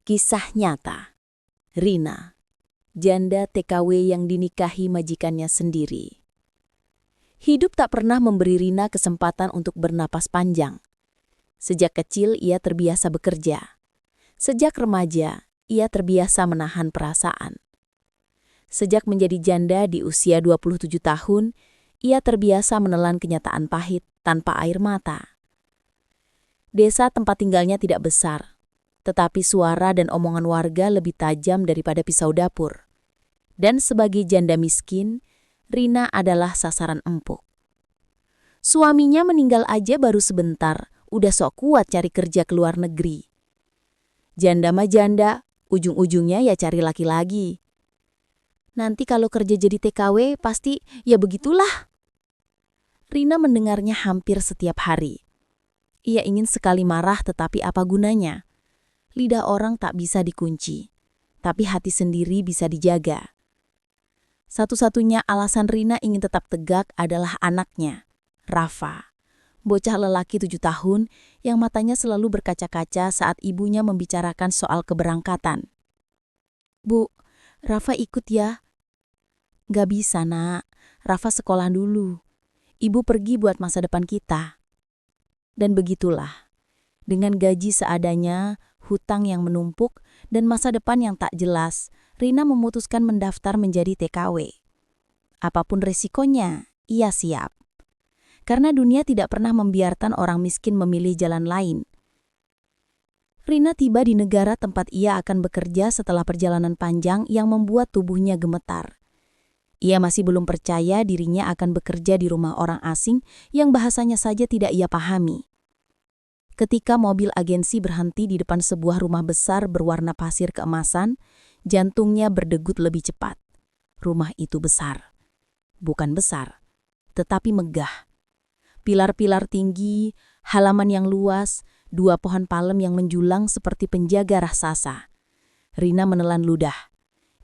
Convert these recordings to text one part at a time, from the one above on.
Kisah nyata. Rina, janda TKW yang dinikahi majikannya sendiri. Hidup tak pernah memberi Rina kesempatan untuk bernapas panjang. Sejak kecil ia terbiasa bekerja. Sejak remaja, ia terbiasa menahan perasaan. Sejak menjadi janda di usia 27 tahun, ia terbiasa menelan kenyataan pahit tanpa air mata. Desa tempat tinggalnya tidak besar, tetapi suara dan omongan warga lebih tajam daripada pisau dapur. Dan sebagai janda miskin, Rina adalah sasaran empuk. Suaminya meninggal aja baru sebentar, udah sok kuat cari kerja ke luar negeri. Janda mah janda, ujung-ujungnya ya cari laki lagi. Nanti kalau kerja jadi TKW, pasti ya begitulah. Rina mendengarnya hampir setiap hari. Ia ingin sekali marah, tetapi apa gunanya? Lidah orang tak bisa dikunci, tapi hati sendiri bisa dijaga. Satu-satunya alasan Rina ingin tetap tegak adalah anaknya, Rafa. Bocah lelaki 7 tahun yang matanya selalu berkaca-kaca saat ibunya membicarakan soal keberangkatan. "Bu, Rafa ikut ya?" "Gak bisa, Nak. Rafa sekolah dulu. Ibu pergi buat masa depan kita." Dan begitulah, dengan gaji seadanya, hutang yang menumpuk, dan masa depan yang tak jelas, Rina memutuskan mendaftar menjadi TKW. Apapun resikonya, ia siap. Karena dunia tidak pernah membiarkan orang miskin memilih jalan lain. Rina tiba di negara tempat ia akan bekerja setelah perjalanan panjang yang membuat tubuhnya gemetar. Ia masih belum percaya dirinya akan bekerja di rumah orang asing yang bahasanya saja tidak ia pahami. Ketika mobil agensi berhenti di depan sebuah rumah besar berwarna pasir keemasan, jantungnya berdegut lebih cepat. Rumah itu besar. Bukan besar, tetapi megah. Pilar-pilar tinggi, halaman yang luas, 2 pohon palem yang menjulang seperti penjaga raksasa. Rina menelan ludah.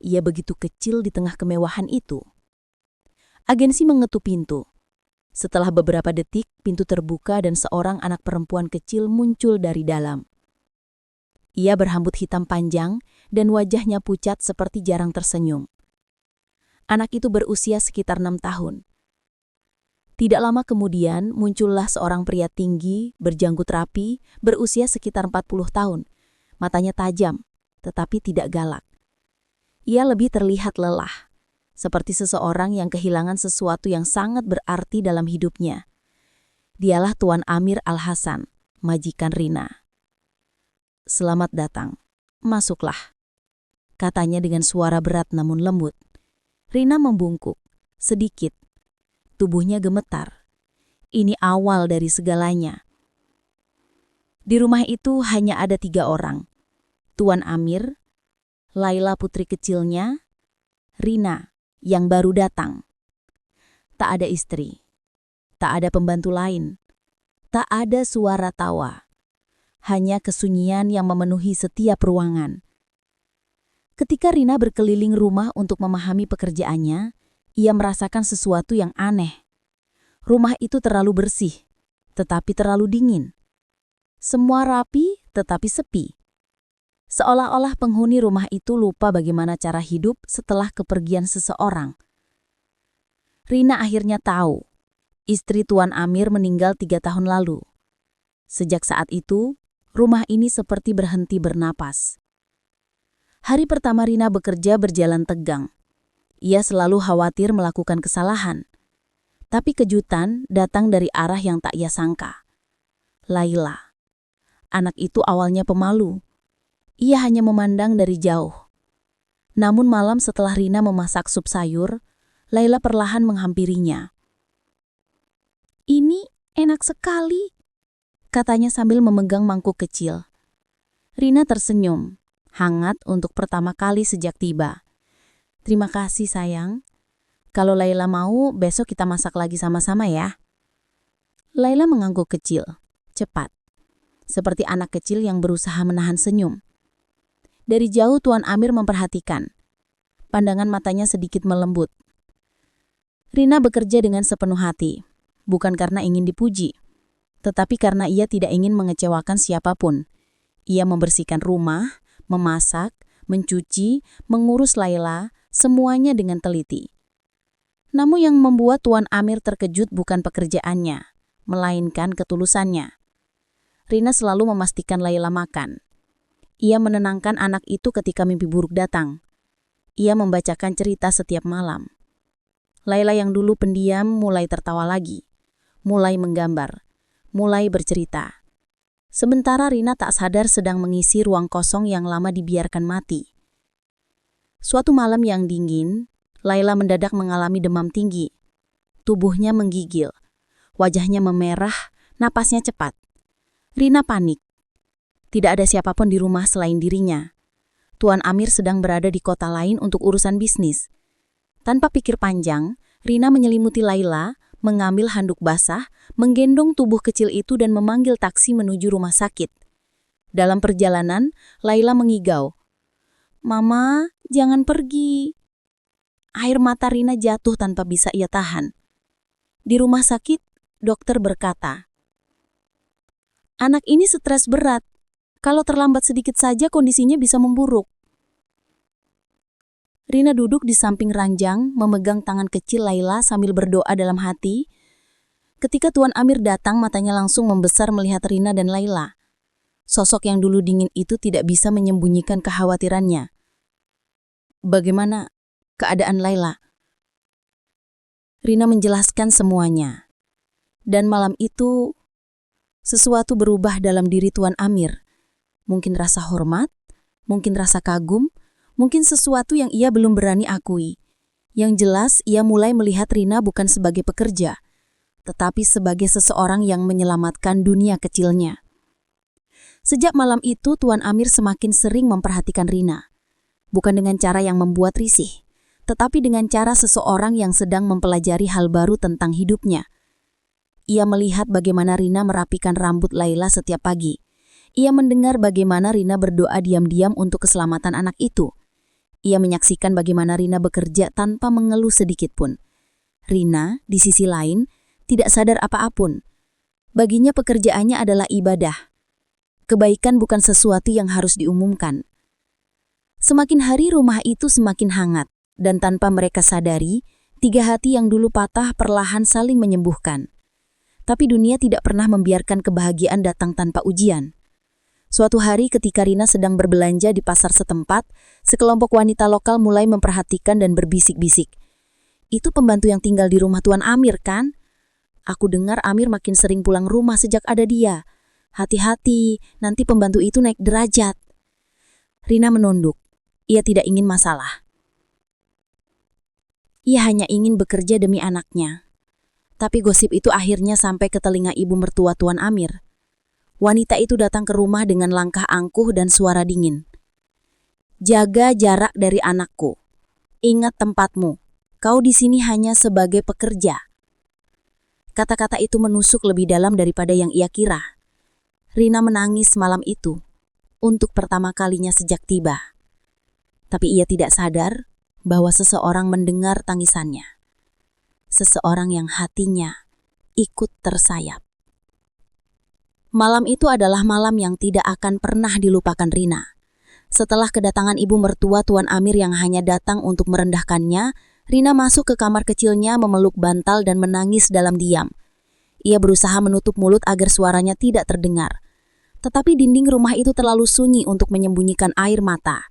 Ia begitu kecil di tengah kemewahan itu. Agensi mengetuk pintu. Setelah beberapa detik, pintu terbuka dan seorang anak perempuan kecil muncul dari dalam. Ia berrambut hitam panjang dan wajahnya pucat seperti jarang tersenyum. Anak itu berusia sekitar 6 tahun. Tidak lama kemudian, muncullah seorang pria tinggi, berjanggut rapi, berusia sekitar 40 tahun. Matanya tajam, tetapi tidak galak. Ia lebih terlihat lelah, seperti seseorang yang kehilangan sesuatu yang sangat berarti dalam hidupnya. Dialah Tuan Amir Al-Hasan, majikan Rina. "Selamat datang, masuklah," katanya dengan suara berat namun lembut. Rina membungkuk, sedikit. Tubuhnya gemetar. Ini awal dari segalanya. Di rumah itu hanya ada 3 orang. Tuan Amir, Laila putri kecilnya, Rina yang baru datang. Tak ada istri, tak ada pembantu lain, tak ada suara tawa. Hanya kesunyian yang memenuhi setiap ruangan. Ketika Rina berkeliling rumah untuk memahami pekerjaannya, ia merasakan sesuatu yang aneh. Rumah itu terlalu bersih, tetapi terlalu dingin. Semua rapi, tetapi sepi. Seolah-olah penghuni rumah itu lupa bagaimana cara hidup setelah kepergian seseorang. Rina akhirnya tahu, istri Tuan Amir meninggal 3 tahun lalu. Sejak saat itu, rumah ini seperti berhenti bernapas. Hari pertama Rina bekerja berjalan tegang. Ia selalu khawatir melakukan kesalahan. Tapi kejutan datang dari arah yang tak ia sangka. Laila. Anak itu awalnya pemalu. Ia hanya memandang dari jauh. Namun malam setelah Rina memasak sup sayur, Laila perlahan menghampirinya. "Ini enak sekali," katanya sambil memegang mangkuk kecil. Rina tersenyum, hangat untuk pertama kali sejak tiba. "Terima kasih sayang. Kalau Laila mau, besok kita masak lagi sama-sama ya." Laila mengangguk kecil, cepat. Seperti anak kecil yang berusaha menahan senyum. Dari jauh Tuan Amir memperhatikan. Pandangan matanya sedikit melembut. Rina bekerja dengan sepenuh hati, bukan karena ingin dipuji, tetapi karena ia tidak ingin mengecewakan siapapun. Ia membersihkan rumah, memasak, mencuci, mengurus Laila, semuanya dengan teliti. Namun yang membuat Tuan Amir terkejut bukan pekerjaannya, melainkan ketulusannya. Rina selalu memastikan Laila makan. Ia menenangkan anak itu ketika mimpi buruk datang. Ia membacakan cerita setiap malam. Laila yang dulu pendiam mulai tertawa lagi, mulai menggambar, mulai bercerita. Sementara Rina tak sadar sedang mengisi ruang kosong yang lama dibiarkan mati. Suatu malam yang dingin, Laila mendadak mengalami demam tinggi. Tubuhnya menggigil, wajahnya memerah, napasnya cepat. Rina panik. Tidak ada siapapun di rumah selain dirinya. Tuan Amir sedang berada di kota lain untuk urusan bisnis. Tanpa pikir panjang, Rina menyelimuti Laila, mengambil handuk basah, menggendong tubuh kecil itu dan memanggil taksi menuju rumah sakit. Dalam perjalanan, Laila mengigau. "Mama, jangan pergi." Air mata Rina jatuh tanpa bisa ia tahan. Di rumah sakit, dokter berkata, "Anak ini stres berat. Kalau terlambat sedikit saja kondisinya bisa memburuk." Rina duduk di samping ranjang, memegang tangan kecil Laila sambil berdoa dalam hati. Ketika Tuan Amir datang, matanya langsung membesar melihat Rina dan Laila. Sosok yang dulu dingin itu tidak bisa menyembunyikan kekhawatirannya. "Bagaimana keadaan Laila?" Rina menjelaskan semuanya. Dan malam itu, sesuatu berubah dalam diri Tuan Amir. Mungkin rasa hormat, mungkin rasa kagum, mungkin sesuatu yang ia belum berani akui. Yang jelas, ia mulai melihat Rina bukan sebagai pekerja, tetapi sebagai seseorang yang menyelamatkan dunia kecilnya. Sejak malam itu, Tuan Amir semakin sering memperhatikan Rina. Bukan dengan cara yang membuat risih, tetapi dengan cara seseorang yang sedang mempelajari hal baru tentang hidupnya. Ia melihat bagaimana Rina merapikan rambut Laila setiap pagi. Ia mendengar bagaimana Rina berdoa diam-diam untuk keselamatan anak itu. Ia menyaksikan bagaimana Rina bekerja tanpa mengeluh sedikit pun. Rina, di sisi lain, tidak sadar apa-apun. Baginya pekerjaannya adalah ibadah. Kebaikan bukan sesuatu yang harus diumumkan. Semakin hari rumah itu semakin hangat, dan tanpa mereka sadari, 3 hati yang dulu patah perlahan saling menyembuhkan. Tapi dunia tidak pernah membiarkan kebahagiaan datang tanpa ujian. Suatu hari ketika Rina sedang berbelanja di pasar setempat, sekelompok wanita lokal mulai memperhatikan dan berbisik-bisik. "Itu pembantu yang tinggal di rumah Tuan Amir, kan? Aku dengar Amir makin sering pulang rumah sejak ada dia. Hati-hati, nanti pembantu itu naik derajat." Rina menunduk. Ia tidak ingin masalah. Ia hanya ingin bekerja demi anaknya. Tapi gosip itu akhirnya sampai ke telinga ibu mertua Tuan Amir. Wanita itu datang ke rumah dengan langkah angkuh dan suara dingin. "Jaga jarak dari anakku. Ingat tempatmu. Kau di sini hanya sebagai pekerja." Kata-kata itu menusuk lebih dalam daripada yang ia kira. Rina menangis malam itu, untuk pertama kalinya sejak tiba. Tapi ia tidak sadar bahwa seseorang mendengar tangisannya. Seseorang yang hatinya ikut tersayap. Malam itu adalah malam yang tidak akan pernah dilupakan Rina. Setelah kedatangan ibu mertua Tuan Amir yang hanya datang untuk merendahkannya, Rina masuk ke kamar kecilnya memeluk bantal dan menangis dalam diam. Ia berusaha menutup mulut agar suaranya tidak terdengar. Tetapi dinding rumah itu terlalu sunyi untuk menyembunyikan air mata.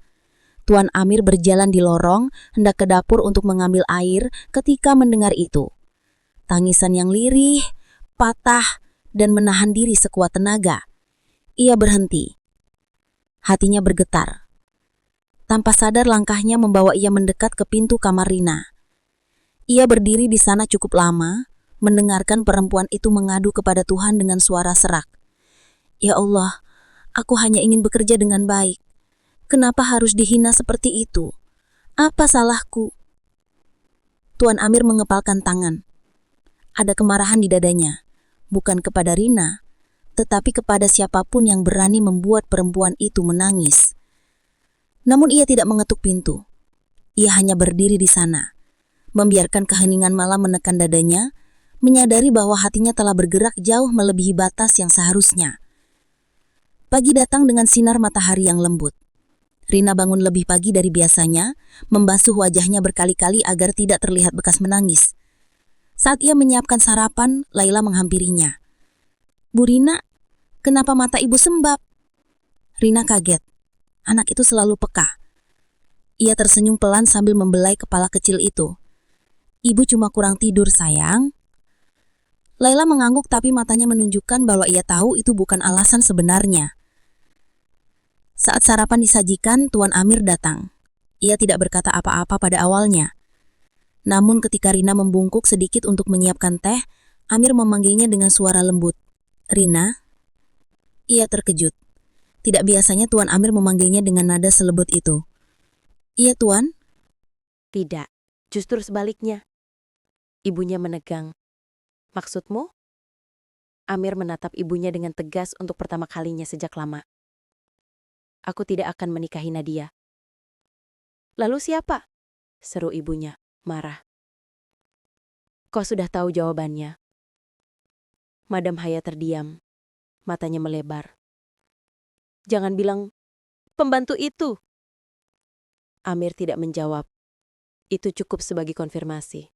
Tuan Amir berjalan di lorong, hendak ke dapur untuk mengambil air ketika mendengar itu. Tangisan yang lirih, patah, dan menahan diri sekuat tenaga. Ia berhenti. Hatinya bergetar. Tanpa sadar langkahnya membawa ia mendekat ke pintu kamar Rina. Ia berdiri di sana cukup lama, mendengarkan perempuan itu mengadu kepada Tuhan dengan suara serak. "Ya Allah, aku hanya ingin bekerja dengan baik. Kenapa harus dihina seperti itu? Apa salahku?" Tuan Amir mengepalkan tangan. Ada kemarahan di dadanya. Bukan kepada Rina, tetapi kepada siapapun yang berani membuat perempuan itu menangis. Namun ia tidak mengetuk pintu. Ia hanya berdiri di sana, membiarkan keheningan malam menekan dadanya, menyadari bahwa hatinya telah bergerak jauh melebihi batas yang seharusnya. Pagi datang dengan sinar matahari yang lembut. Rina bangun lebih pagi dari biasanya, membasuh wajahnya berkali-kali agar tidak terlihat bekas menangis. Saat ia menyiapkan sarapan, Laila menghampirinya. "Bu Rina, kenapa mata ibu sembab?" Rina kaget. Anak itu selalu peka. Ia tersenyum pelan sambil membelai kepala kecil itu. "Ibu cuma kurang tidur, sayang." Laila mengangguk tapi matanya menunjukkan bahwa ia tahu itu bukan alasan sebenarnya. Saat sarapan disajikan, Tuan Amir datang. Ia tidak berkata apa-apa pada awalnya. Namun ketika Rina membungkuk sedikit untuk menyiapkan teh, Amir memanggilnya dengan suara lembut. "Rina?" Ia terkejut. Tidak biasanya Tuan Amir memanggilnya dengan nada selembut itu. "Iya, Tuan." Tidak, justru sebaliknya. Ibunya menegang. Maksudmu? Amir menatap ibunya dengan tegas untuk pertama kalinya sejak lama. "Aku tidak akan menikahi Nadia." "Lalu siapa?" seru ibunya, marah. "Kau sudah tahu jawabannya." Madam Haya terdiam, matanya melebar. "Jangan bilang pembantu itu." Amir tidak menjawab. Itu cukup sebagai konfirmasi.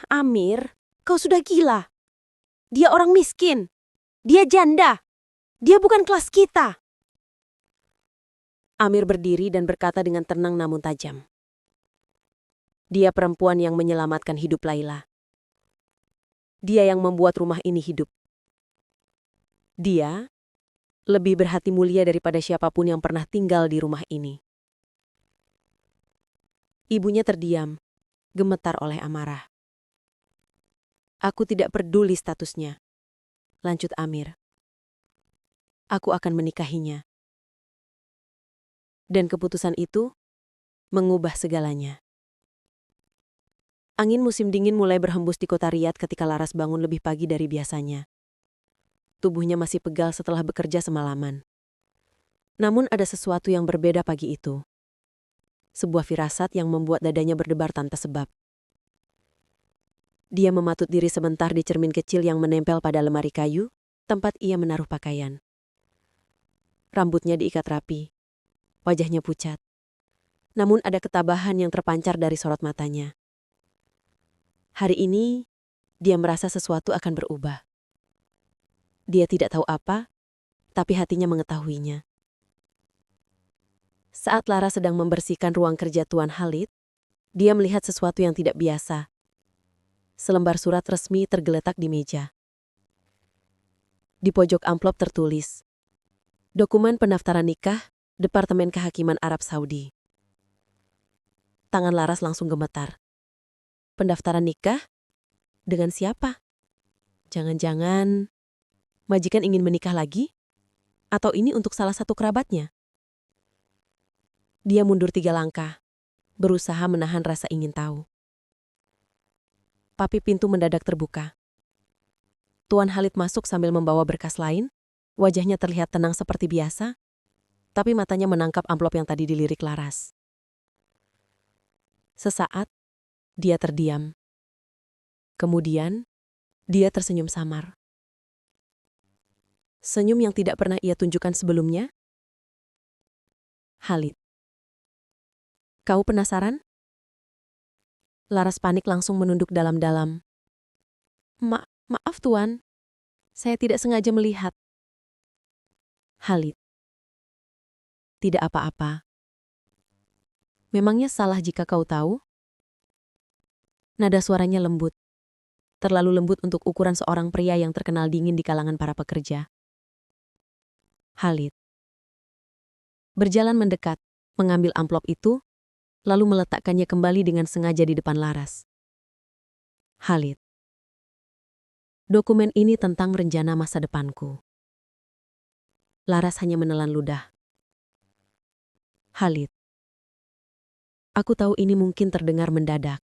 "Amir, kau sudah gila. Dia orang miskin. Dia janda. Dia bukan kelas kita." Amir berdiri dan berkata dengan tenang namun tajam. "Dia perempuan yang menyelamatkan hidup Laila. Dia yang membuat rumah ini hidup. Dia lebih berhati mulia daripada siapapun yang pernah tinggal di rumah ini." Ibunya terdiam, gemetar oleh amarah. "Aku tidak peduli statusnya," lanjut Amir. "Aku akan menikahinya." Dan keputusan itu mengubah segalanya. Angin musim dingin mulai berhembus di kota Riyadh ketika Laras bangun lebih pagi dari biasanya. Tubuhnya masih pegal setelah bekerja semalaman. Namun ada sesuatu yang berbeda pagi itu. Sebuah firasat yang membuat dadanya berdebar tanpa sebab. Dia mematut diri sebentar di cermin kecil yang menempel pada lemari kayu, tempat ia menaruh pakaian. Rambutnya diikat rapi, wajahnya pucat. Namun ada ketabahan yang terpancar dari sorot matanya. Hari ini, dia merasa sesuatu akan berubah. Dia tidak tahu apa, tapi hatinya mengetahuinya. Saat Lara sedang membersihkan ruang kerja Tuan Khalid, dia melihat sesuatu yang tidak biasa. Selembar surat resmi tergeletak di meja. Di pojok amplop tertulis, "Dokumen pendaftaran nikah, Departemen Kehakiman Arab Saudi." Tangan Laras langsung gemetar. Pendaftaran nikah? Dengan siapa? Jangan-jangan majikan ingin menikah lagi? Atau ini untuk salah satu kerabatnya? Dia mundur 3 langkah, berusaha menahan rasa ingin tahu. Tapi pintu mendadak terbuka. Tuan Khalid masuk sambil membawa berkas lain. Wajahnya terlihat tenang seperti biasa, tapi matanya menangkap amplop yang tadi dilirik Laras. Sesaat, dia terdiam. Kemudian, dia tersenyum samar. Senyum yang tidak pernah ia tunjukkan sebelumnya. "Khalid, kau penasaran?" Laras panik langsung menunduk dalam-dalam. Maaf Tuan, saya tidak sengaja melihat." "Khalid, tidak apa-apa. Memangnya salah jika kau tahu?" Nada suaranya lembut. Terlalu lembut untuk ukuran seorang pria yang terkenal dingin di kalangan para pekerja. Khalid berjalan mendekat, mengambil amplop itu, lalu meletakkannya kembali dengan sengaja di depan Laras. "Khalid, dokumen ini tentang rencana masa depanku." Laras hanya menelan ludah. "Khalid, aku tahu ini mungkin terdengar mendadak.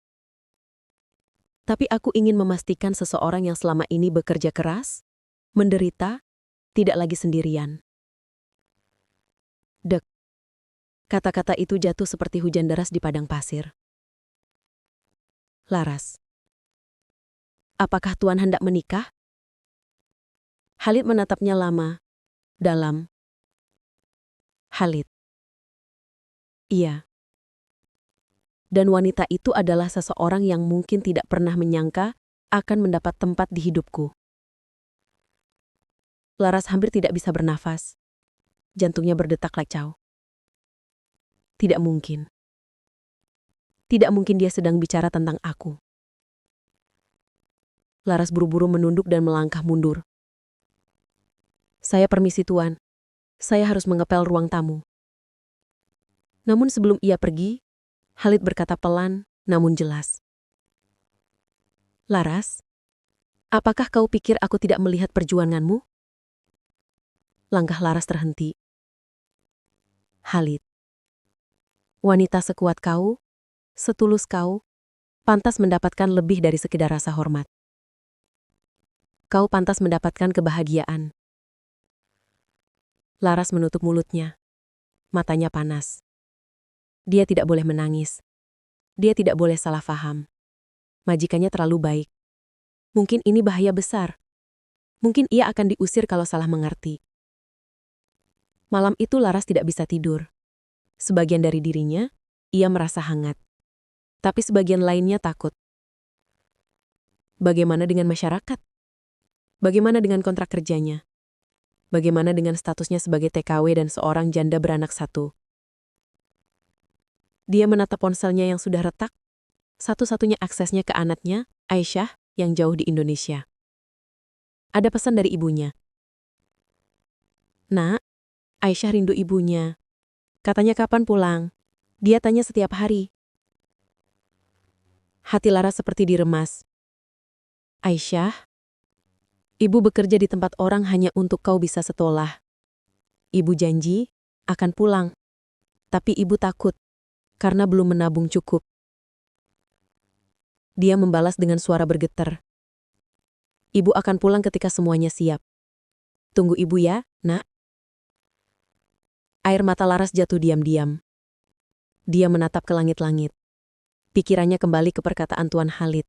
Tapi aku ingin memastikan seseorang yang selama ini bekerja keras, menderita, tidak lagi sendirian." Dek. Kata-kata itu jatuh seperti hujan deras di padang pasir. "Laras, apakah Tuan hendak menikah?" Khalid menatapnya lama, dalam. "Khalid, Iya. Dan wanita itu adalah seseorang yang mungkin tidak pernah menyangka akan mendapat tempat di hidupku. Laras hampir tidak bisa bernafas. Jantungnya berdetak kacau. Tidak mungkin. Tidak mungkin dia sedang bicara tentang aku. Laras buru-buru menunduk dan melangkah mundur. Saya permisi tuan. Saya harus mengepel ruang tamu. Namun sebelum ia pergi, Khalid berkata pelan, namun jelas. Laras, apakah kau pikir aku tidak melihat perjuanganmu? Langkah Laras terhenti. Khalid, wanita sekuat kau, setulus kau, pantas mendapatkan lebih dari sekedar rasa hormat. Kau pantas mendapatkan kebahagiaan. Laras menutup mulutnya. Matanya panas. Dia tidak boleh menangis. Dia tidak boleh salah faham. Majikannya terlalu baik. Mungkin ini bahaya besar. Mungkin ia akan diusir kalau salah mengerti. Malam itu Laras tidak bisa tidur. Sebagian dari dirinya, ia merasa hangat. Tapi sebagian lainnya takut. Bagaimana dengan masyarakat? Bagaimana dengan kontrak kerjanya? Bagaimana dengan statusnya sebagai TKW dan seorang janda beranak satu? Dia menatap ponselnya yang sudah retak, satu-satunya aksesnya ke anaknya, Aisyah, yang jauh di Indonesia. Ada pesan dari ibunya. Nak, Aisyah rindu ibunya. Katanya kapan pulang? Dia tanya setiap hari. Hati Laras seperti diremas. Aisyah, ibu bekerja di tempat orang hanya untuk kau bisa sekolah. Ibu janji akan pulang. Tapi ibu takut, karena belum menabung cukup. Dia membalas dengan suara bergetar. Ibu akan pulang ketika semuanya siap. Tunggu ibu ya, nak. Air mata Laras jatuh diam-diam. Dia menatap ke langit-langit. Pikirannya kembali ke perkataan Tuan Khalid.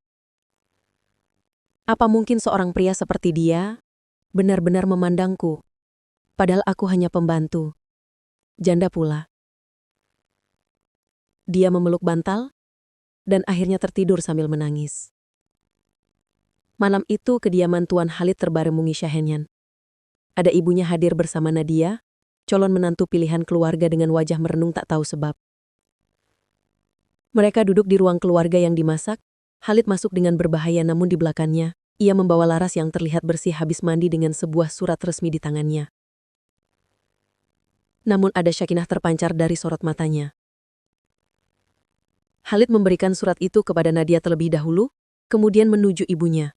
Apa mungkin seorang pria seperti dia benar-benar memandangku? Padahal aku hanya pembantu. Janda pula. Dia memeluk bantal, dan akhirnya tertidur sambil menangis. Malam itu kediaman Tuan Khalid terbarengi Syahenyan. Ada ibunya hadir bersama Nadia, calon menantu pilihan keluarga dengan wajah merenung tak tahu sebab. Mereka duduk di ruang keluarga yang dimasak. Khalid masuk dengan berbahaya namun di belakangnya, ia membawa Laras yang terlihat bersih habis mandi dengan sebuah surat resmi di tangannya. Namun ada syakinah terpancar dari sorot matanya. Khalid memberikan surat itu kepada Nadia terlebih dahulu, kemudian menuju ibunya.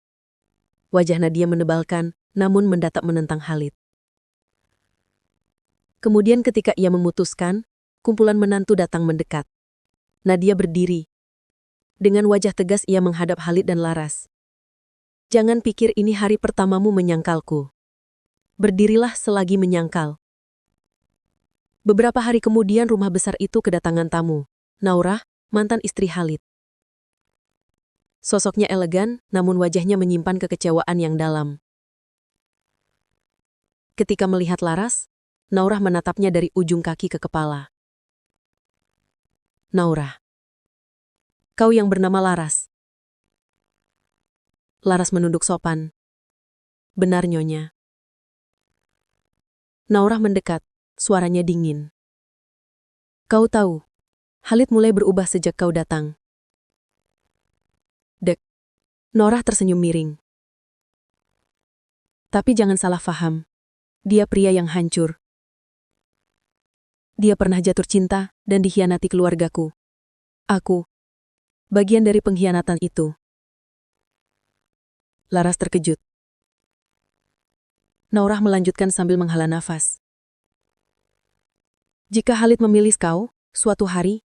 Wajah Nadia menebalkan, namun mendatap menentang Khalid. Kemudian ketika ia memutuskan, kumpulan menantu datang mendekat. Nadia berdiri. Dengan wajah tegas ia menghadap Khalid dan Laras. Jangan pikir ini hari pertamamu menyangkalku. Berdirilah selagi menyangkal. Beberapa hari kemudian rumah besar itu kedatangan tamu, Naurah, mantan istri Khalid. Sosoknya elegan, namun wajahnya menyimpan kekecewaan yang dalam. Ketika melihat Laras, Naurah menatapnya dari ujung kaki ke kepala. Naurah, kau yang bernama Laras. Laras menunduk sopan. Benar nyonya. Naurah mendekat, suaranya dingin. Kau tahu, Khalid mulai berubah sejak kau datang. Dek. Naurah tersenyum miring. Tapi jangan salah faham. Dia pria yang hancur. Dia pernah jatuh cinta dan dikhianati keluargaku. Aku, bagian dari pengkhianatan itu. Laras terkejut. Naurah melanjutkan sambil menghela nafas. Jika Khalid memilih kau, suatu hari,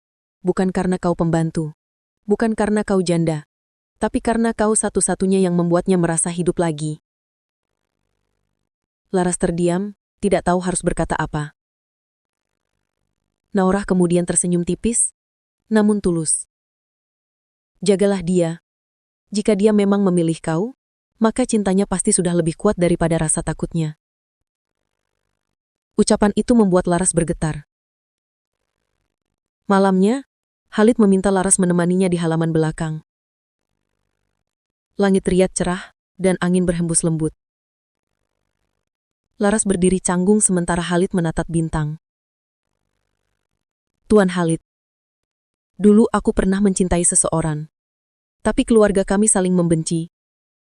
bukan karena kau pembantu, bukan karena kau janda, tapi karena kau satu-satunya yang membuatnya merasa hidup lagi. Laras terdiam, tidak tahu harus berkata apa. Naurah kemudian tersenyum tipis, namun tulus. Jagalah dia. Jika dia memang memilih kau, maka cintanya pasti sudah lebih kuat daripada rasa takutnya. Ucapan itu membuat Laras bergetar. Malamnya, Khalid meminta Laras menemaninya di halaman belakang. Langit riat cerah, dan angin berhembus lembut. Laras berdiri canggung sementara Khalid menatap bintang. Tuan Khalid, dulu aku pernah mencintai seseorang. Tapi keluarga kami saling membenci.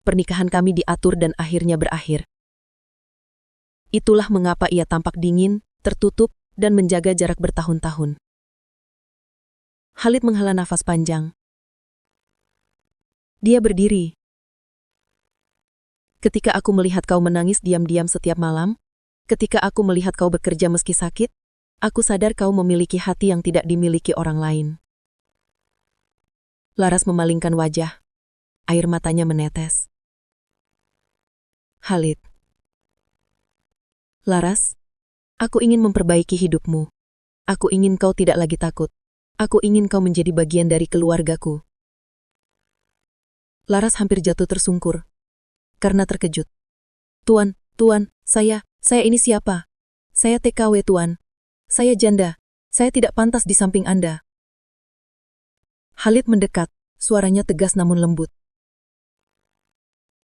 Pernikahan kami diatur dan akhirnya berakhir. Itulah mengapa ia tampak dingin, tertutup, dan menjaga jarak bertahun-tahun. Khalid menghela nafas panjang. Dia berdiri. Ketika aku melihat kau menangis diam-diam setiap malam, ketika aku melihat kau bekerja meski sakit, aku sadar kau memiliki hati yang tidak dimiliki orang lain. Laras memalingkan wajah. Air matanya menetes. Khalid. Laras, aku ingin memperbaiki hidupmu. Aku ingin kau tidak lagi takut. Aku ingin kau menjadi bagian dari keluargaku. Laras hampir jatuh tersungkur. Karena terkejut. Tuan, saya ini siapa? Saya TKW, Tuan. Saya janda. Saya tidak pantas di samping Anda. Khalid mendekat, suaranya tegas namun lembut.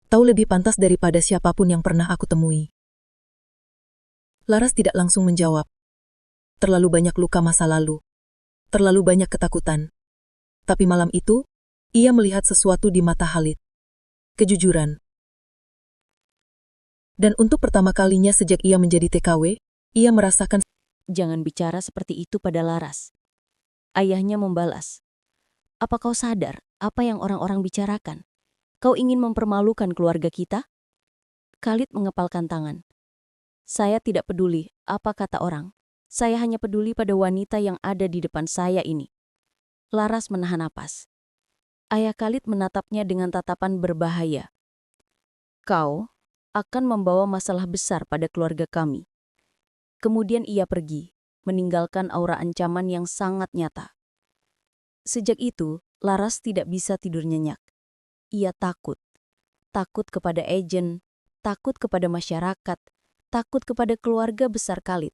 Tahu lebih pantas daripada siapapun yang pernah aku temui. Laras tidak langsung menjawab. Terlalu banyak luka masa lalu. Terlalu banyak ketakutan. Tapi malam itu, ia melihat sesuatu di mata Khalid. Kejujuran. Dan untuk pertama kalinya sejak ia menjadi TKW, ia merasakan... Jangan bicara seperti itu pada Laras. Ayahnya membalas. Apa kau sadar apa yang orang-orang bicarakan? Kau ingin mempermalukan keluarga kita? Khalid mengepalkan tangan. Saya tidak peduli apa kata orang. Saya hanya peduli pada wanita yang ada di depan saya ini. Laras menahan napas. Ayah Khalid menatapnya dengan tatapan berbahaya. Kau akan membawa masalah besar pada keluarga kami. Kemudian ia pergi, meninggalkan aura ancaman yang sangat nyata. Sejak itu, Laras tidak bisa tidur nyenyak. Ia takut. Takut kepada agen, takut kepada masyarakat, takut kepada keluarga besar Khalid.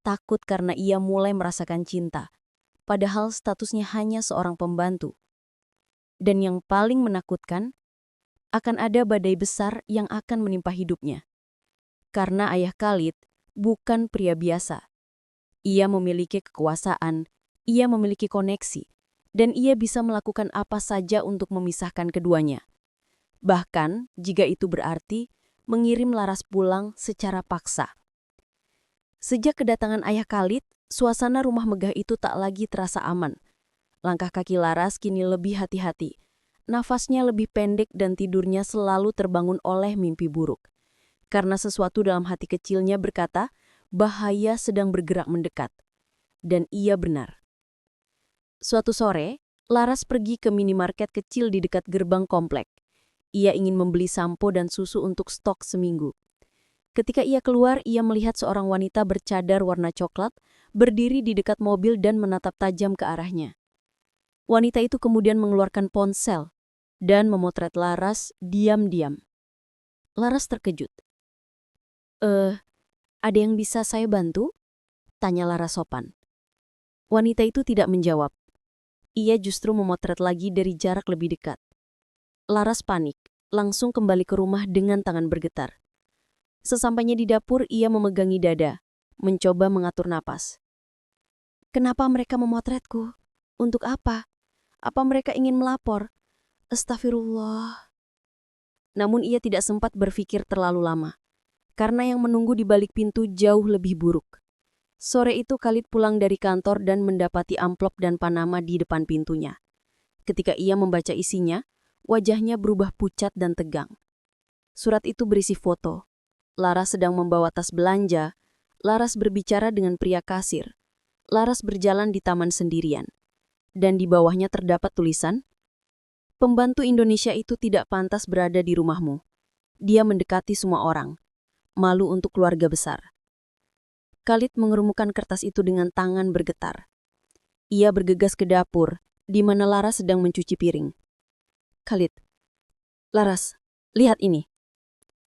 Takut karena ia mulai merasakan cinta, padahal statusnya hanya seorang pembantu. Dan yang paling menakutkan, akan ada badai besar yang akan menimpa hidupnya. Karena ayah Khalid bukan pria biasa. Ia memiliki kekuasaan, ia memiliki koneksi, dan ia bisa melakukan apa saja untuk memisahkan keduanya. Bahkan jika itu berarti mengirim Laras pulang secara paksa. Sejak kedatangan ayah Khalid, suasana rumah megah itu tak lagi terasa aman. Langkah kaki Laras kini lebih hati-hati. Nafasnya lebih pendek dan tidurnya selalu terbangun oleh mimpi buruk. Karena sesuatu dalam hati kecilnya berkata, bahaya sedang bergerak mendekat. Dan ia benar. Suatu sore, Laras pergi ke minimarket kecil di dekat gerbang komplek. Ia ingin membeli sampo dan susu untuk stok seminggu. Ketika ia keluar, ia melihat seorang wanita bercadar warna coklat, berdiri di dekat mobil dan menatap tajam ke arahnya. Wanita itu kemudian mengeluarkan ponsel dan memotret Laras diam-diam. Laras terkejut. Ada yang bisa saya bantu? Tanya Laras sopan. Wanita itu tidak menjawab. Ia justru memotret lagi dari jarak lebih dekat. Laras panik, langsung kembali ke rumah dengan tangan bergetar. Sesampainya di dapur, ia memegangi dada, mencoba mengatur napas. Kenapa mereka memotretku? Untuk apa? Apa mereka ingin melapor? Astagfirullah. Namun ia tidak sempat berpikir terlalu lama, karena yang menunggu di balik pintu jauh lebih buruk. Sore itu Khalid pulang dari kantor dan mendapati amplop dan panama di depan pintunya. Ketika ia membaca isinya, wajahnya berubah pucat dan tegang. Surat itu berisi foto. Laras sedang membawa tas belanja. Laras berbicara dengan pria kasir. Laras berjalan di taman sendirian. Dan di bawahnya terdapat tulisan, "Pembantu Indonesia itu tidak pantas berada di rumahmu. Dia mendekati semua orang. Malu untuk keluarga besar." Khalid mengerumukkan kertas itu dengan tangan bergetar. Ia bergegas ke dapur, di mana Laras sedang mencuci piring. Khalid, Laras, lihat ini.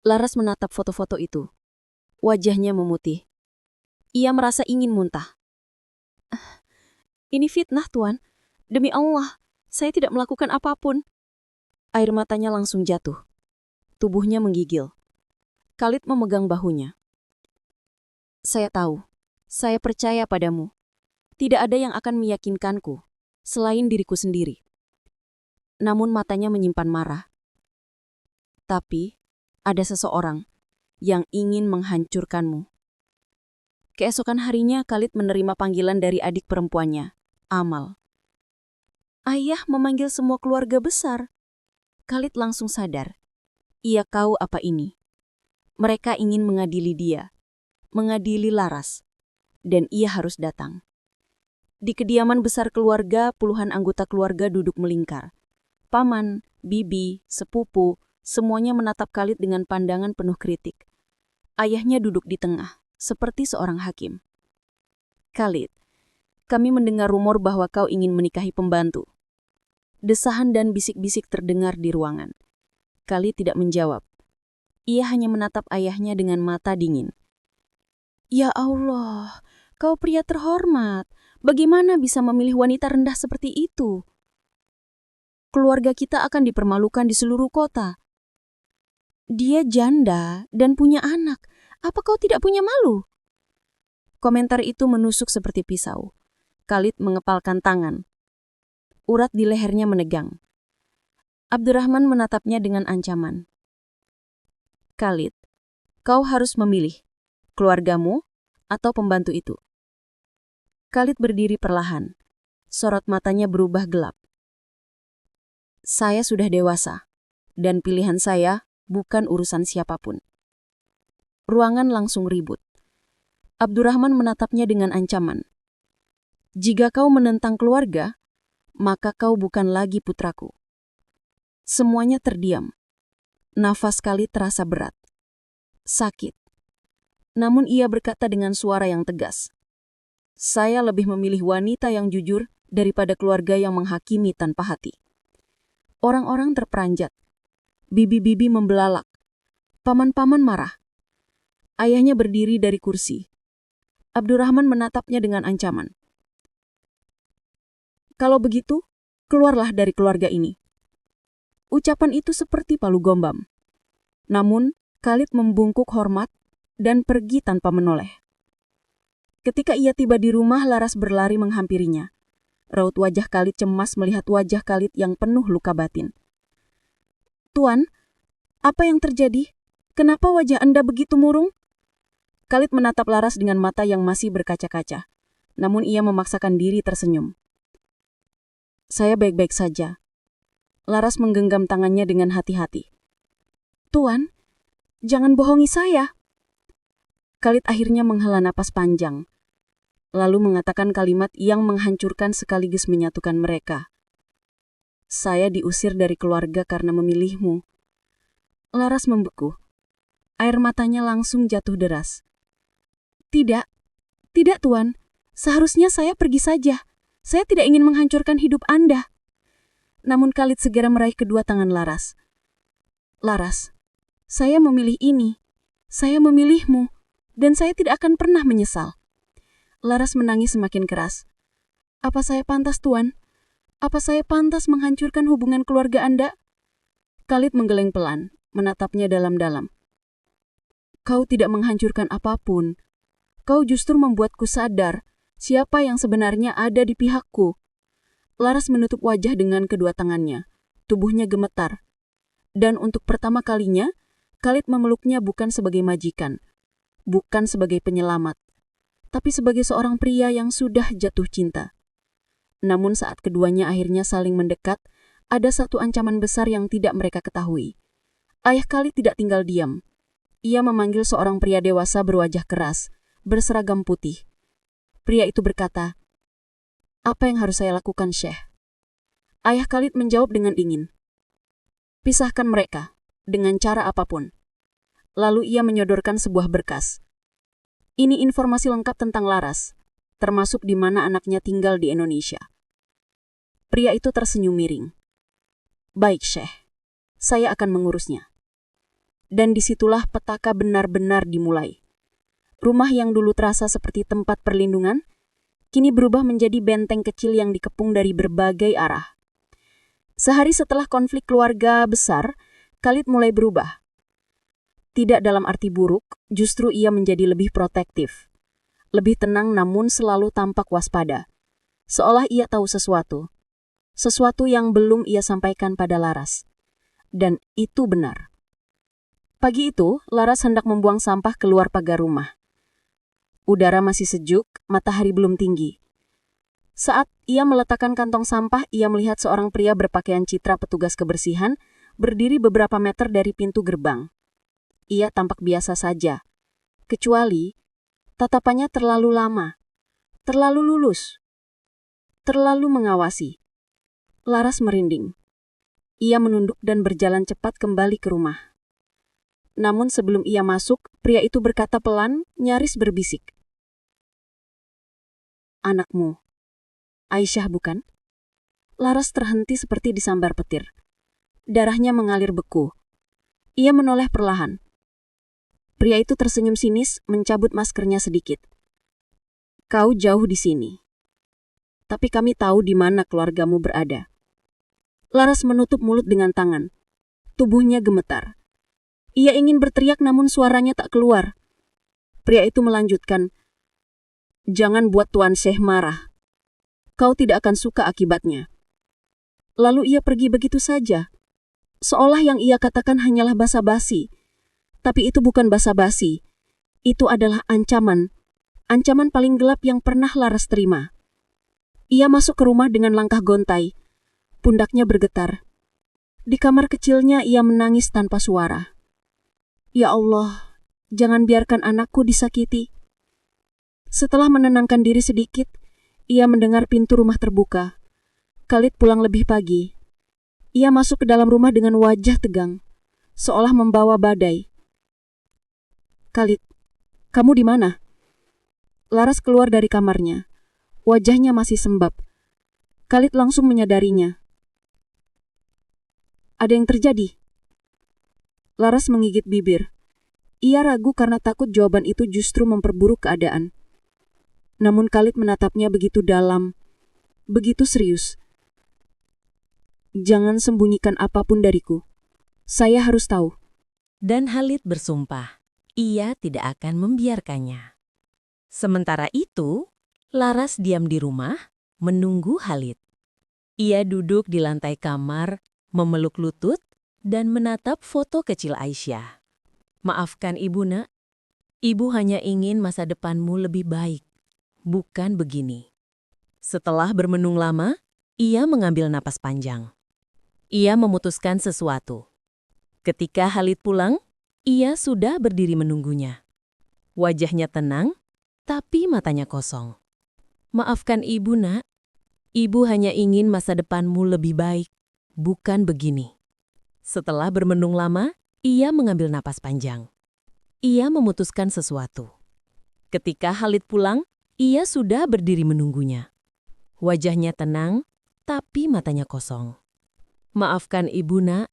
Laras menatap foto-foto itu. Wajahnya memutih. Ia merasa ingin muntah. Ini fitnah, Tuan. Demi Allah, saya tidak melakukan apapun. Air matanya langsung jatuh. Tubuhnya menggigil. Khalid memegang bahunya. Saya tahu. Saya percaya padamu. Tidak ada yang akan meyakinkanku selain diriku sendiri. Namun matanya menyimpan marah. Tapi ada seseorang yang ingin menghancurkanmu. Keesokan harinya Khalid menerima panggilan dari adik perempuannya, Amal. Ayah memanggil semua keluarga besar. Khalid langsung sadar. Ia tahu apa ini. Mereka ingin mengadili dia, mengadili Laras, dan ia harus datang. Di kediaman besar keluarga, puluhan anggota keluarga duduk melingkar. Paman, bibi, sepupu, semuanya menatap Khalid dengan pandangan penuh kritik. Ayahnya duduk di tengah, seperti seorang hakim. Khalid, kami mendengar rumor bahwa kau ingin menikahi pembantu. Desahan dan bisik-bisik terdengar di ruangan. Khalid tidak menjawab. Ia hanya menatap ayahnya dengan mata dingin. Ya Allah, kau pria terhormat. Bagaimana bisa memilih wanita rendah seperti itu? Keluarga kita akan dipermalukan di seluruh kota. Dia janda dan punya anak. Apa kau tidak punya malu? Komentar itu menusuk seperti pisau. Khalid mengepalkan tangan. Urat di lehernya menegang. Abdurrahman menatapnya dengan ancaman. Khalid, kau harus memilih keluargamu atau pembantu itu. Khalid berdiri perlahan. Sorot matanya berubah gelap. Saya sudah dewasa, dan pilihan saya bukan urusan siapapun. Ruangan langsung ribut. Abdurrahman menatapnya dengan ancaman. Jika kau menentang keluarga, maka kau bukan lagi putraku. Semuanya terdiam. Nafas Khalid terasa berat. Sakit. Namun ia berkata dengan suara yang tegas. Saya lebih memilih wanita yang jujur daripada keluarga yang menghakimi tanpa hati. Orang-orang terperanjat. Bibi-bibi membelalak. Paman-paman marah. Ayahnya berdiri dari kursi. Abdurrahman menatapnya dengan ancaman. Kalau begitu, keluarlah dari keluarga ini. Ucapan itu seperti palu gombam. Namun, Khalid membungkuk hormat dan pergi tanpa menoleh. Ketika ia tiba di rumah, Laras berlari menghampirinya. Raut wajah Khalid cemas melihat wajah Khalid yang penuh luka batin. Tuan, apa yang terjadi? Kenapa wajah Anda begitu murung? Khalid menatap Laras dengan mata yang masih berkaca-kaca. Namun ia memaksakan diri tersenyum. Saya baik-baik saja. Laras menggenggam tangannya dengan hati-hati. Tuan, jangan bohongi saya. Khalid akhirnya menghela napas panjang, lalu mengatakan kalimat yang menghancurkan sekaligus menyatukan mereka. Saya diusir dari keluarga karena memilihmu. Laras membeku. Air matanya langsung jatuh deras. Tidak, tidak Tuan. Seharusnya saya pergi saja. Saya tidak ingin menghancurkan hidup Anda. Namun Khalid segera meraih kedua tangan Laras. Laras, saya memilih ini. Saya memilihmu. Dan saya tidak akan pernah menyesal. Laras menangis semakin keras. Apa saya pantas, Tuan? Apa saya pantas menghancurkan hubungan keluarga Anda? Khalid menggeleng pelan, menatapnya dalam-dalam. Kau tidak menghancurkan apapun. Kau justru membuatku sadar siapa yang sebenarnya ada di pihakku. Laras menutup wajah dengan kedua tangannya. Tubuhnya gemetar. Dan untuk pertama kalinya, Khalid memeluknya bukan sebagai majikan, bukan sebagai penyelamat, tapi sebagai seorang pria yang sudah jatuh cinta. Namun saat keduanya akhirnya saling mendekat, ada satu ancaman besar yang tidak mereka ketahui. Ayah Khalid tidak tinggal diam. Ia memanggil seorang pria dewasa berwajah keras, berseragam putih. Pria itu berkata, "Apa yang harus saya lakukan, Syekh?" Ayah Khalid menjawab dengan dingin, "Pisahkan mereka, dengan cara apapun." Lalu ia menyodorkan sebuah berkas. Ini informasi lengkap tentang Laras, termasuk di mana anaknya tinggal di Indonesia. Pria itu tersenyum miring. Baik, Syekh. Saya akan mengurusnya. Dan disitulah petaka benar-benar dimulai. Rumah yang dulu terasa seperti tempat perlindungan, kini berubah menjadi benteng kecil yang dikepung dari berbagai arah. Sehari setelah konflik keluarga besar, Khalid mulai berubah. Tidak dalam arti buruk, justru ia menjadi lebih protektif. Lebih tenang namun selalu tampak waspada. Seolah ia tahu sesuatu. Sesuatu yang belum ia sampaikan pada Laras. Dan itu benar. Pagi itu, Laras hendak membuang sampah keluar pagar rumah. Udara masih sejuk, matahari belum tinggi. Saat ia meletakkan kantong sampah, ia melihat seorang pria berpakaian citra petugas kebersihan berdiri beberapa meter dari pintu gerbang. Ia tampak biasa saja, kecuali tatapannya terlalu lama, terlalu lulus, terlalu mengawasi. Laras merinding. Ia menunduk dan berjalan cepat kembali ke rumah. Namun sebelum ia masuk, pria itu berkata pelan, nyaris berbisik. "Anakmu, Aisyah bukan?" Laras terhenti seperti disambar petir. Darahnya mengalir beku. Ia menoleh perlahan. Pria itu tersenyum sinis, mencabut maskernya sedikit. "Kau jauh di sini. Tapi kami tahu di mana keluargamu berada." Laras menutup mulut dengan tangan. Tubuhnya gemetar. Ia ingin berteriak namun suaranya tak keluar. Pria itu melanjutkan, "Jangan buat Tuan Syekh marah. Kau tidak akan suka akibatnya." Lalu ia pergi begitu saja. Seolah yang ia katakan hanyalah basa-basi. Tapi itu bukan basa-basi. Itu adalah ancaman. Ancaman paling gelap yang pernah Laras terima. Ia masuk ke rumah dengan langkah gontai. Pundaknya bergetar. Di kamar kecilnya ia menangis tanpa suara. "Ya Allah, jangan biarkan anakku disakiti." Setelah menenangkan diri sedikit, ia mendengar pintu rumah terbuka. Khalid pulang lebih pagi. Ia masuk ke dalam rumah dengan wajah tegang, seolah membawa badai. "Khalid, kamu di mana?" Laras keluar dari kamarnya. Wajahnya masih sembab. Khalid langsung menyadarinya. "Ada yang terjadi?" Laras menggigit bibir. Ia ragu karena takut jawaban itu justru memperburuk keadaan. Namun Khalid menatapnya begitu dalam, begitu serius. "Jangan sembunyikan apapun dariku. Saya harus tahu." Dan Khalid bersumpah, ia tidak akan membiarkannya. Sementara itu, Laras diam di rumah, menunggu Khalid. Ia duduk di lantai kamar, memeluk lutut, dan menatap foto kecil Aisyah. "Maafkan Ibu, Nak. Ibu hanya ingin masa depanmu lebih baik, bukan begini." Setelah bermenung lama, ia mengambil napas panjang. Ia memutuskan sesuatu. Ketika Khalid pulang, ia sudah berdiri menunggunya. Wajahnya tenang, tapi matanya kosong. "Maafkan Ibu, Nak. Ibu hanya ingin masa depanmu lebih baik, bukan begini." Setelah bermenung lama, ia mengambil napas panjang. Ia memutuskan sesuatu. Ketika Khalid pulang, ia sudah berdiri menunggunya. Wajahnya tenang, tapi matanya kosong. "Maafkan Ibu, Nak.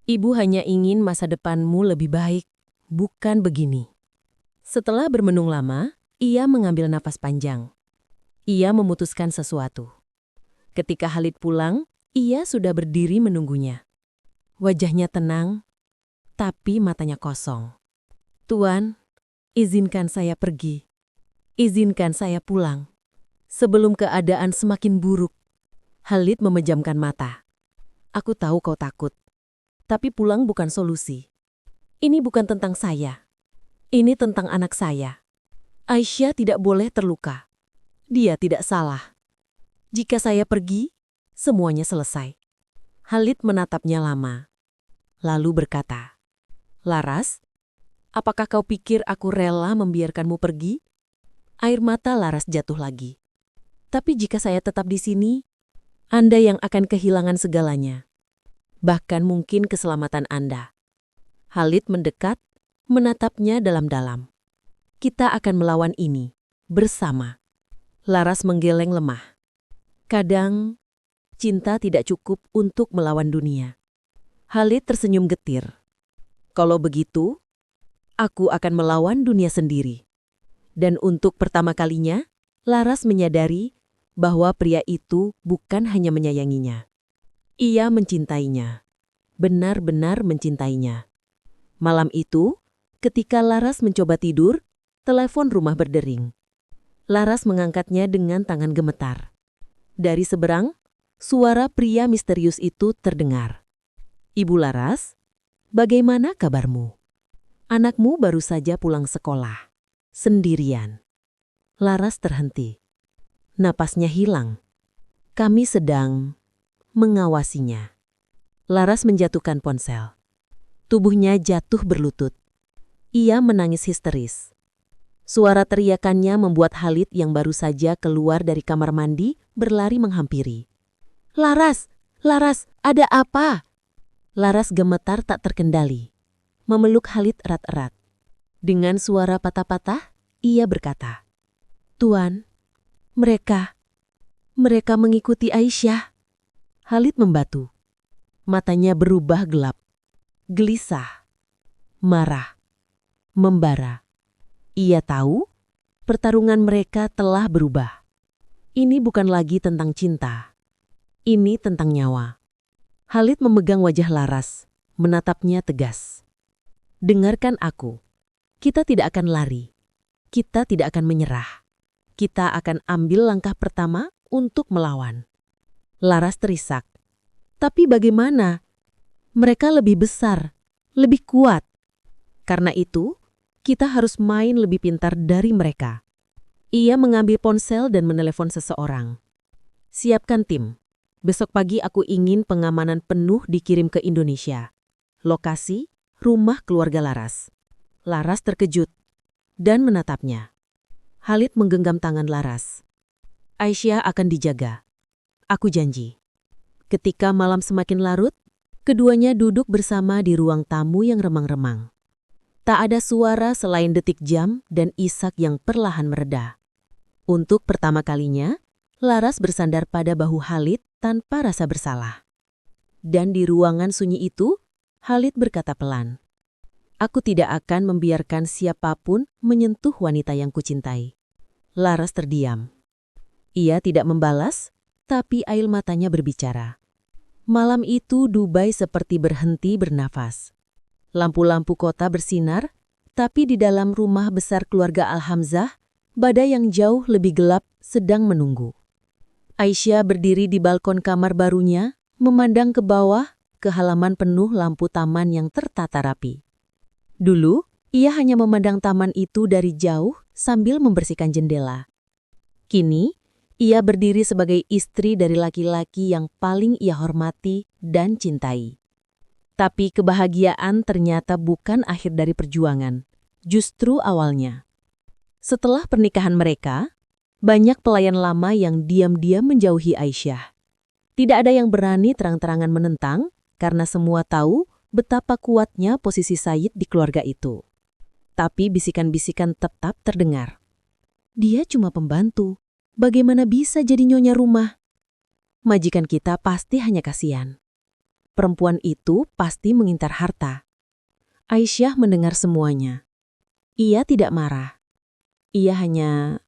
Ibu hanya ingin masa depanmu lebih baik, bukan begini." Setelah bermenung lama, ia mengambil napas panjang. Ia memutuskan sesuatu. Ketika Khalid pulang, ia sudah berdiri menunggunya. Wajahnya tenang, tapi matanya kosong. "Tuan, izinkan saya pergi. Izinkan saya pulang. Sebelum keadaan semakin buruk." Khalid memejamkan mata. "Aku tahu kau takut. Tapi pulang bukan solusi. Ini bukan tentang saya. Ini tentang anak saya. Aisyah tidak boleh terluka. Dia tidak salah. Jika saya pergi, semuanya selesai." Khalid menatapnya lama, lalu berkata, "Laras, apakah kau pikir aku rela membiarkanmu pergi?" Air mata Laras jatuh lagi. "Tapi jika saya tetap di sini, Anda yang akan kehilangan segalanya. Bahkan mungkin keselamatan Anda." Khalid mendekat, menatapnya dalam-dalam. "Kita akan melawan ini, bersama." Laras menggeleng lemah. Kadang, cinta tidak cukup untuk melawan dunia. Khalid tersenyum getir. "Kalau begitu, aku akan melawan dunia sendiri. Dan untuk pertama kalinya, Laras menyadari bahwa pria itu bukan hanya menyayanginya. Ia mencintainya. Benar-benar mencintainya. Malam itu, ketika Laras mencoba tidur, telepon rumah berdering. Laras mengangkatnya dengan tangan gemetar. Dari seberang, suara pria misterius itu terdengar. "Ibu Laras, bagaimana kabarmu? Anakmu baru saja pulang sekolah. Sendirian." Laras terhenti. Napasnya hilang. "Kami sedang mengawasinya." Laras menjatuhkan ponsel. Tubuhnya jatuh berlutut. Ia menangis histeris. Suara teriakannya membuat Khalid yang baru saja keluar dari kamar mandi berlari menghampiri. "Laras! Laras! Ada apa?" Laras gemetar tak terkendali. Memeluk Khalid erat-erat. Dengan suara patah-patah, ia berkata, "Tuan, mereka mengikuti Aisyah." Khalid membatu. Matanya berubah gelap. Gelisah. Marah. Membara. Ia tahu pertarungan mereka telah berubah. Ini bukan lagi tentang cinta. Ini tentang nyawa. Khalid memegang wajah Laras, menatapnya tegas. "Dengarkan aku. Kita tidak akan lari. Kita tidak akan menyerah. Kita akan ambil langkah pertama untuk melawan." Laras terisak. "Tapi bagaimana? Mereka lebih besar, lebih kuat. Karena itu, kita harus main lebih pintar dari mereka." Ia mengambil ponsel dan menelepon seseorang. "Siapkan tim. Besok pagi aku ingin pengamanan penuh dikirim ke Indonesia. Lokasi, rumah keluarga Laras." Laras terkejut dan menatapnya. Khalid menggenggam tangan Laras. "Aisyah akan dijaga. Aku janji." Ketika malam semakin larut, keduanya duduk bersama di ruang tamu yang remang-remang. Tak ada suara selain detik jam dan isak yang perlahan mereda. Untuk pertama kalinya, Laras bersandar pada bahu Khalid tanpa rasa bersalah. Dan di ruangan sunyi itu, Khalid berkata pelan, "Aku tidak akan membiarkan siapapun menyentuh wanita yang kucintai." Laras terdiam. Ia tidak membalas, tapi air matanya berbicara. Malam itu Dubai seperti berhenti bernafas. Lampu-lampu kota bersinar, tapi di dalam rumah besar keluarga Al-Hamzah, badai yang jauh lebih gelap sedang menunggu. Aisyah berdiri di balkon kamar barunya, memandang ke bawah, ke halaman penuh lampu taman yang tertata rapi. Dulu, ia hanya memandang taman itu dari jauh sambil membersihkan jendela. Kini, ia berdiri sebagai istri dari laki-laki yang paling ia hormati dan cintai. Tapi kebahagiaan ternyata bukan akhir dari perjuangan, justru awalnya. Setelah pernikahan mereka, banyak pelayan lama yang diam-diam menjauhi Aisyah. Tidak ada yang berani terang-terangan menentang, karena semua tahu betapa kuatnya posisi Said di keluarga itu. Tapi bisikan-bisikan tetap terdengar. "Dia cuma pembantu. Bagaimana bisa jadi nyonya rumah? Majikan kita pasti hanya kasihan. Perempuan itu pasti mengincar harta." Aisyah mendengar semuanya. Ia tidak marah. Ia hanya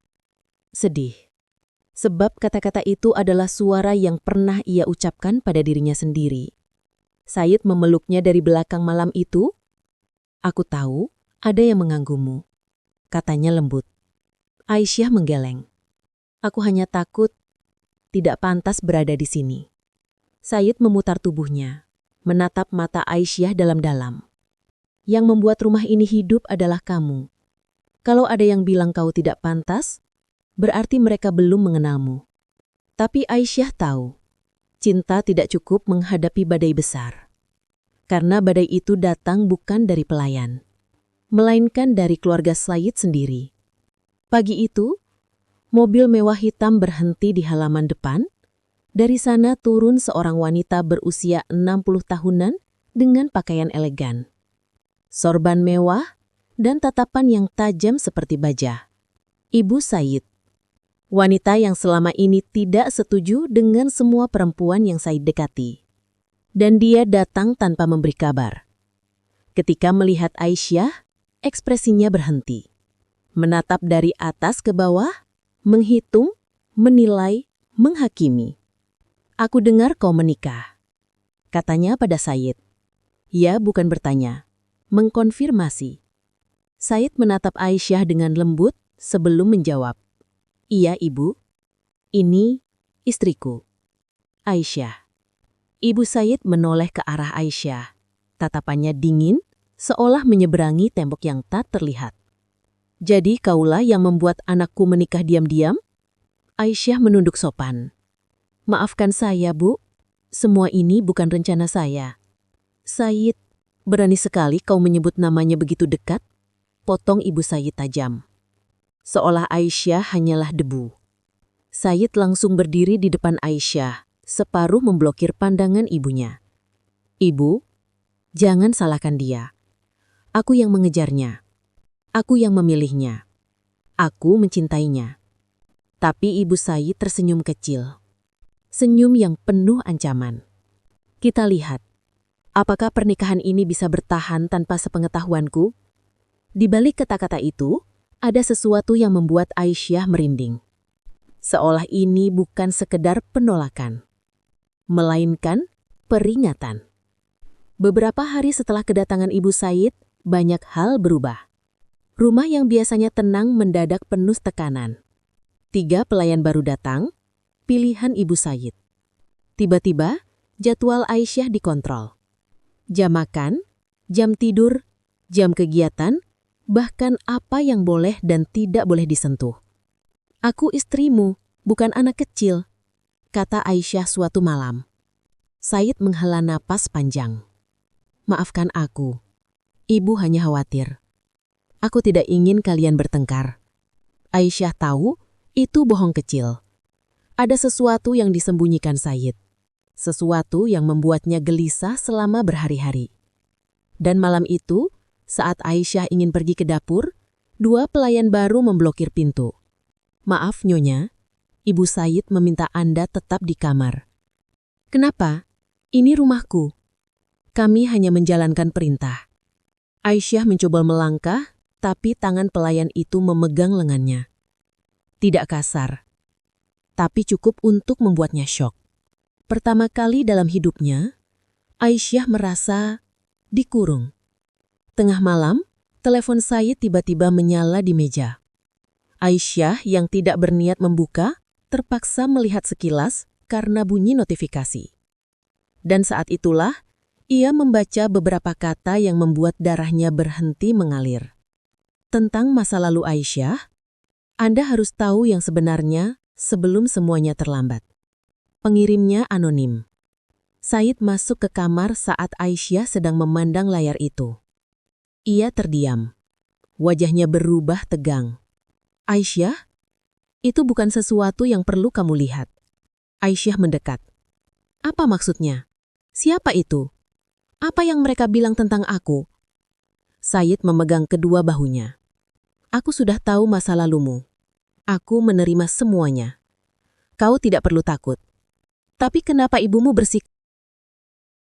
sedih. Sebab kata-kata itu adalah suara yang pernah ia ucapkan pada dirinya sendiri. Said memeluknya dari belakang malam itu. "Aku tahu ada yang mengganggumu," katanya lembut. Aisyah menggeleng. "Aku hanya takut tidak pantas berada di sini." Said memutar tubuhnya, menatap mata Aisyah dalam-dalam. "Yang membuat rumah ini hidup adalah kamu. Kalau ada yang bilang kau tidak pantas, berarti mereka belum mengenalmu." Tapi Aisyah tahu, cinta tidak cukup menghadapi badai besar. Karena badai itu datang bukan dari pelayan, melainkan dari keluarga Said sendiri. Pagi itu, mobil mewah hitam berhenti di halaman depan. Dari sana turun seorang wanita berusia 60 tahunan dengan pakaian elegan, sorban mewah, dan tatapan yang tajam seperti baja. Ibu Said. Wanita yang selama ini tidak setuju dengan semua perempuan yang Said dekati. Dan dia datang tanpa memberi kabar. Ketika melihat Aisyah, ekspresinya berhenti. Menatap dari atas ke bawah, menghitung, menilai, menghakimi. Aku dengar kau menikah, katanya pada Said. Ia bukan bertanya, mengkonfirmasi. Said menatap Aisyah dengan lembut sebelum menjawab. Iya, Ibu. Ini istriku. Aisyah. Ibu Said menoleh ke arah Aisyah. Tatapannya dingin, seolah menyeberangi tembok yang tak terlihat. Jadi kaulah yang membuat anakku menikah diam-diam? Aisyah menunduk sopan. Maafkan saya, Bu. Semua ini bukan rencana saya. Said, berani sekali kau menyebut namanya begitu dekat? Potong Ibu Said tajam. Seolah Aisyah hanyalah debu. Said langsung berdiri di depan Aisyah, separuh memblokir pandangan ibunya. Ibu, jangan salahkan dia. Aku yang mengejarnya. Aku yang memilihnya. Aku mencintainya. Tapi Ibu Said tersenyum kecil. Senyum yang penuh ancaman. Kita lihat. Apakah pernikahan ini bisa bertahan tanpa sepengetahuanku? Di balik kata-kata itu, ada sesuatu yang membuat Aisyah merinding. Seolah ini bukan sekedar penolakan, melainkan peringatan. Beberapa hari setelah kedatangan Ibu Said, banyak hal berubah. Rumah yang biasanya tenang mendadak penuh tekanan. 3 pelayan baru datang, pilihan Ibu Said. Tiba-tiba, jadwal Aisyah dikontrol. Jam makan, jam tidur, jam kegiatan, bahkan apa yang boleh dan tidak boleh disentuh. Aku istrimu, bukan anak kecil, kata Aisyah suatu malam. Said menghela napas panjang. Maafkan aku, Ibu hanya khawatir. Aku tidak ingin kalian bertengkar. Aisyah tahu itu bohong kecil. Ada sesuatu yang disembunyikan Said. Sesuatu yang membuatnya gelisah selama berhari-hari. Dan malam itu, saat Aisyah ingin pergi ke dapur, 2 pelayan baru memblokir pintu. Maaf Nyonya, Ibu Said meminta Anda tetap di kamar. Kenapa? Ini rumahku. Kami hanya menjalankan perintah. Aisyah mencoba melangkah, tapi tangan pelayan itu memegang lengannya. Tidak kasar, tapi cukup untuk membuatnya syok. Pertama kali dalam hidupnya, Aisyah merasa dikurung. Tengah malam, telepon Said tiba-tiba menyala di meja. Aisyah yang tidak berniat membuka, terpaksa melihat sekilas karena bunyi notifikasi. Dan saat itulah, ia membaca beberapa kata yang membuat darahnya berhenti mengalir. Tentang masa lalu Aisyah, Anda harus tahu yang sebenarnya sebelum semuanya terlambat. Pengirimnya anonim. Said masuk ke kamar saat Aisyah sedang memandang layar itu. Ia terdiam. Wajahnya berubah tegang. Aisyah, itu bukan sesuatu yang perlu kamu lihat. Aisyah mendekat. Apa maksudnya? Siapa itu? Apa yang mereka bilang tentang aku? Said memegang kedua bahunya. Aku sudah tahu masa lalumu. Aku menerima semuanya. Kau tidak perlu takut. Tapi kenapa ibumu bersik?